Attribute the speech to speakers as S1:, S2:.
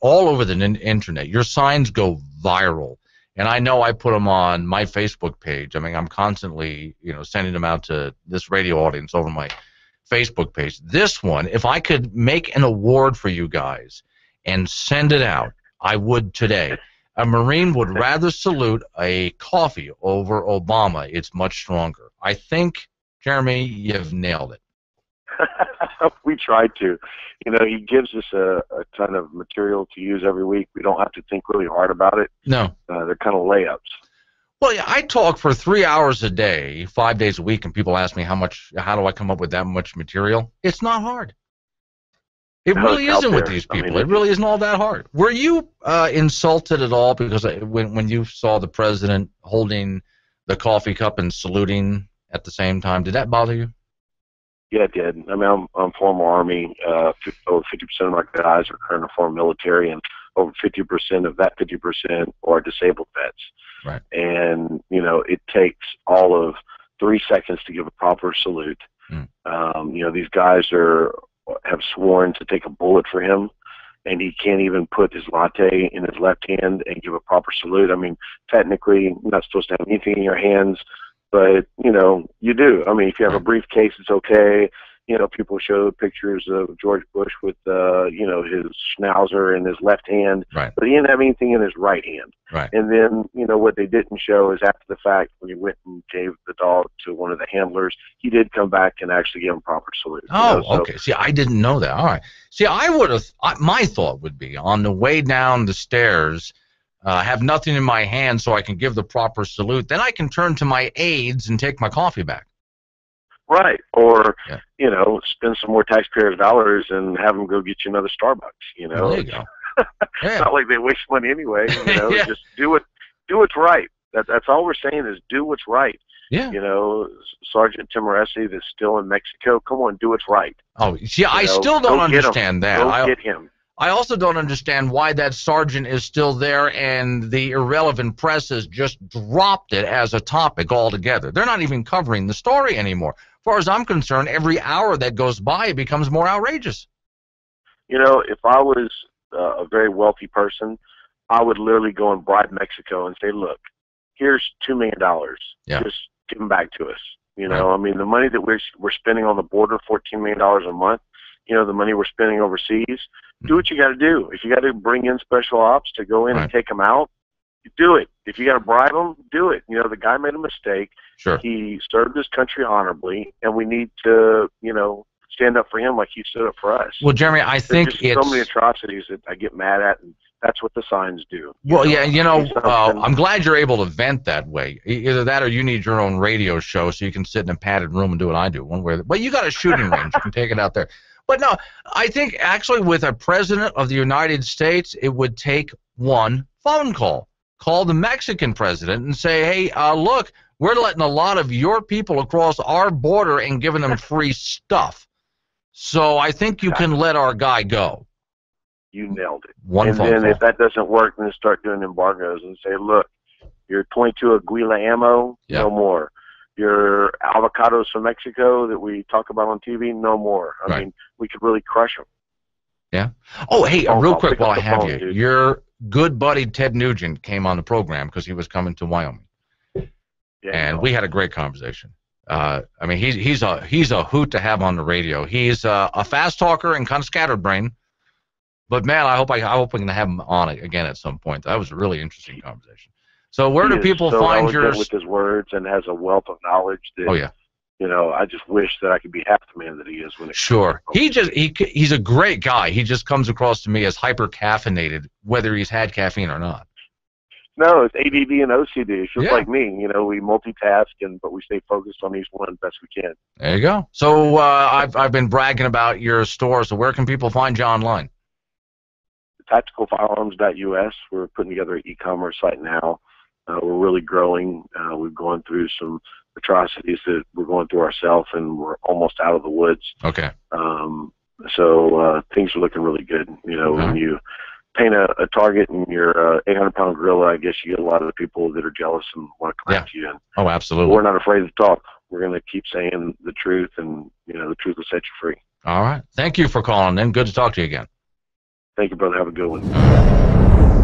S1: all over the internet. Your signs go viral. And I know I put them on my Facebook page. I mean, I'm constantly, sending them out to this radio audience over my Facebook page. This one, if I could make an award for you guys and send it out, I would today. A Marine would rather salute a coffee over Obama. It's much stronger. I think, Jeremy, you've nailed it.
S2: We tried to. He gives us a ton of material to use every week. We don't have to think really hard about it.
S1: No.
S2: They're kind of layups.
S1: Well, yeah, I talk for 3 hours a day, 5 days a week, and people ask me how do I come up with that much material? It's not hard. It really isn't with these people. It really isn't all that hard. Were you insulted at all because when you saw the president holding the coffee cup and saluting at the same time, did that bother you?
S2: Yeah, it did. I mean, I'm former Army. Over 50% of my guys are current or former military, and over 50% of that 50% are disabled vets.
S1: Right.
S2: And, it takes all of 3 seconds to give a proper salute. These guys have sworn to take a bullet for him, and he can't even put his latte in his left hand and give a proper salute. I mean, technically, you're not supposed to have anything in your hands, but, you do. I mean, if you have a briefcase, it's okay. People show pictures of George Bush with, his schnauzer in his left hand,
S1: right.
S2: But he didn't have anything in his right hand.
S1: Right.
S2: And then, what they didn't show is after the fact, when he went and gave the dog to one of the handlers, he did come back and actually give him proper salute.
S1: Okay. See, I didn't know that. All right. See, my thought would be on the way down the stairs, have nothing in my hand so I can give the proper salute. Then I can turn to my aides and take my coffee back.
S2: Right. Or, spend some more taxpayers' dollars and have them go get you another Starbucks,
S1: Well, there you go.
S2: It's not like they waste money anyway,
S1: Yeah.
S2: Just do what's right. That's all we're saying is do what's right.
S1: Yeah.
S2: Sergeant Timoresi that's still in Mexico, come on, do what's right.
S1: Oh, see, I still don't understand that.
S2: Go get him.
S1: I also don't understand why that sergeant is still there and the irrelevant press has just dropped it as a topic altogether. They're not even covering the story anymore. As far as I'm concerned, every hour that goes by, it becomes more outrageous.
S2: If I was a very wealthy person, I would literally go and bribe Mexico and say, look, here's $2 million.
S1: Yeah.
S2: Just give them back to us.
S1: Right.
S2: I mean, the money that we're spending on the border, $14 million a month, the money we're spending overseas, do what you got to do. If you got to bring in special ops to go in and take them out, you do it. If you got to bribe them, do it. The guy made a mistake.
S1: Sure.
S2: He served his country honorably, and we need to, stand up for him like he stood up for us.
S1: Well, Jeremy, I think
S2: There's so many atrocities that I get mad at, and that's what the signs do.
S1: Well, yeah, I'm glad you're able to vent that way. Either that or you need your own radio show so you can sit in a padded room and do what I do. One way, but you got a shooting range. You can take it out there. But no, I think actually with a president of the United States, it would take one phone call. Call the Mexican president and say, hey, look, we're letting a lot of your people across our border and giving them free stuff. So I think you can let our guy go.
S2: You nailed it.
S1: One phone
S2: call. And then if that doesn't work, then start doing embargoes and say, look, your 22 Aguila ammo, no more. Your avocados from Mexico that we talk about on TV, no more. I mean, we could really crush them.
S1: Yeah. Oh, hey, real quick while I have you. Dude. Your good buddy Ted Nugent came on the program because he was coming to Wyoming. Yeah, and we had a great conversation. I mean, he's a hoot to have on the radio. He's a fast talker and kind of scatterbrained. But man, I hope we can have him on it again at some point. That was a really interesting conversation. So where do people find your?
S2: With his words and has a wealth of knowledge. That, I just wish that I could be half the man that he is when it.
S1: Sure, he's a great guy. He just comes across to me as hyper caffeinated, whether he's had caffeine or not.
S2: No, it's ADD and OCD. It's just like me. We multitask, but we stay focused on each one best we can.
S1: There you go. So I've been bragging about your store. So where can people find you online?
S2: TacticalFirearms.us. We're putting together an e-commerce site now. We're really growing. We've gone through some atrocities that we're going through ourselves, and we're almost out of the woods.
S1: Okay.
S2: So things are looking really good. When you paint a target in your 800-pound gorilla, I guess you get a lot of the people that are jealous and want to come at you. And
S1: oh, absolutely.
S2: We're not afraid to talk. We're going to keep saying the truth, and the truth will set you free.
S1: All right. Thank you for calling in. Good to talk to you again.
S2: Thank you, brother. Have a good one.